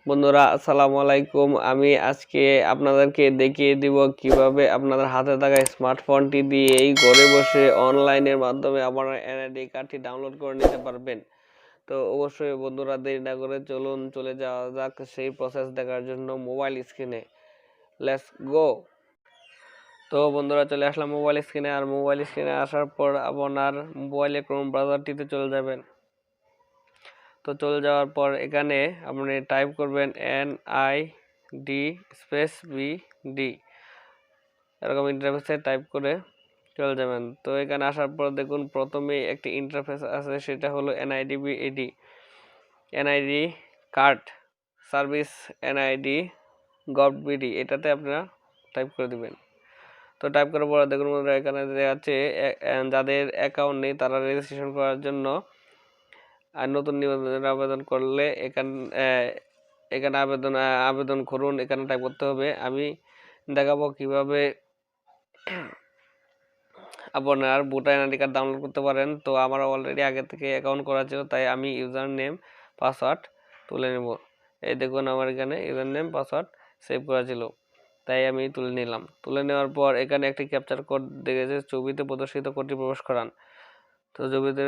বন্ধুরা আসসালামু আলাইকুম। আমি আজকে আপনাদেরকে দেখিয়ে দিব কিভাবে আপনাদের হাতে থাকা স্মার্টফোনটি দিয়েই ঘরে বসে অনলাইনের মাধ্যমে আপনারা এনআইডি কার্ডটি ডাউনলোড করে নিতে পারবেন। তো অবশ্যই বন্ধুরা দেরি না করে চলে যাওয়া যাক সেই প্রসেস দেখার জন্য মোবাইল স্ক্রিনে। Let's go. তো বন্ধুরা চলে আসলাম মোবাইল স্ক্রিনে। আর মোবাইল স্ক্রিনে আসার পর আপনার মোবাইলে ক্রোম ব্রাউজারটিতে চলে যাবেন। তো চলে যাওয়ার পর এখানে আপনি টাইপ করবেন এনআইডি স্পেস বিডি, এরকম ইন্টারফেসে টাইপ করে চলে যাবেন। তো এখানে আসার পর দেখুন প্রথমেই একটি ইন্টারফেস আছে, সেটা হলো NID BD, NID card service NID gov BD, এটাতে আপনারা টাইপ করে দিবেন। তো টাইপ করার পর দেখুন বন্ধুরা এখানে আছে যাদের অ্যাকাউন্ট নেই তারা রেজিস্ট্রেশন করার জন্য আর নতুন নিবন্ধনের আবেদন করলে এখানে আবেদন করুন, এখানে টাইপ করতে হবে। আমি দেখাবো কিভাবে আপনার ভোটার আইডি কার্ড ডাউনলোড করতে পারেন। তো আমার অলরেডি আগে থেকে অ্যাকাউন্ট করা ছিল, তাই আমি ইউজার নেম পাসওয়ার্ড তুলে নেব। এই দেখুন আমার এখানে ইউজার নেম পাসওয়ার্ড সেভ করা ছিল, তাই আমি তুলে নিলাম। তুলে নেওয়ার পর এখানে একটি ক্যাপচার কোড দেখেছে, ছবিতে প্রদর্শিত কোডটি প্রবেশ করান। তো ছবিতে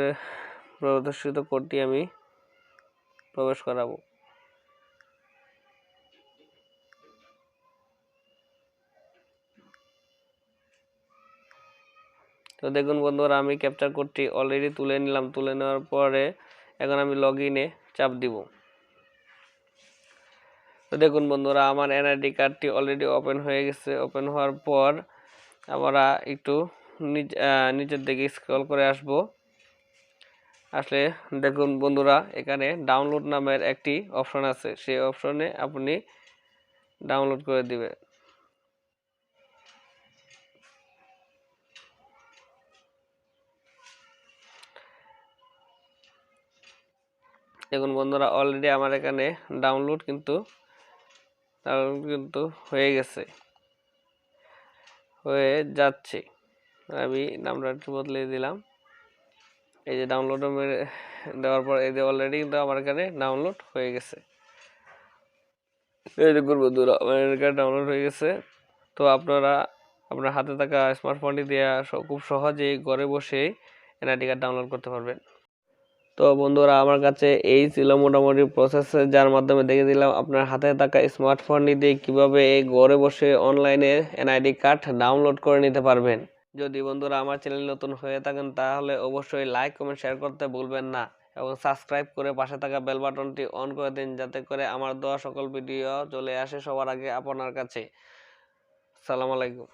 প্রদর্শিত কোডটি আমি প্রবেশ করাবো। তো দেখুন বন্ধুরা আমি ক্যাপচার কোডটি অলরেডি তুলে নিলাম। তুলে নেওয়ার পরে এখন আমি লগ ইনে চাপ দিব। তো দেখুন বন্ধুরা আমার এনআইডি কার্ডটি অলরেডি ওপেন হয়ে গেছে। ওপেন হওয়ার পর আমরা একটু নিচের দিকে স্ক্রল করে আসলে দেখুন বন্ধুরা এখানে ডাউনলোড নামের একটি অপশন আছে, সেই অপশনে আপনি ডাউনলোড করে দিবেন। দেখুন বন্ধুরা অলরেডি আমার এখানে ডাউনলোড কিন্তু হয়ে গেছে, হয়ে যাচ্ছে। আমি নামটা একটু বদলে দিলাম। এই যে ডাউনলোড দেওয়ার পর এই যে অলরেডি কিন্তু আমার এখানে ডাউনলোড হয়ে গেছে। এই দেখুন বন্ধুরা আমার এখানে ডাউনলোড হয়ে গেছে। তো আপনারা আপনার হাতে থাকা স্মার্টফোনটি দিয়ে খুব সহজেই ঘরে বসেই এনআইডি কার্ড ডাউনলোড করতে পারবেন। তো বন্ধুরা আমার কাছে এই ছিল মোটামুটি প্রসেস, যার মাধ্যমে দেখে দিলাম আপনার হাতে থাকা স্মার্টফোনটি দিয়ে কীভাবে এই ঘরে বসে অনলাইনে এনআইডি কার্ড ডাউনলোড করে নিতে পারবেন। যদি বন্ধুরা আমার চ্যানেল নতুন হয়ে থাকেন তাহলে অবশ্যই লাইক কমেন্ট শেয়ার করতে ভুলবেন না এবং সাবস্ক্রাইব করে পাশে থাকা বেল বাটনটি অন করে দিন, যাতে করে আমার দেওয়া সকল ভিডিও চলে আসে সবার আগে আপনার কাছে। আসসালামু আলাইকুম।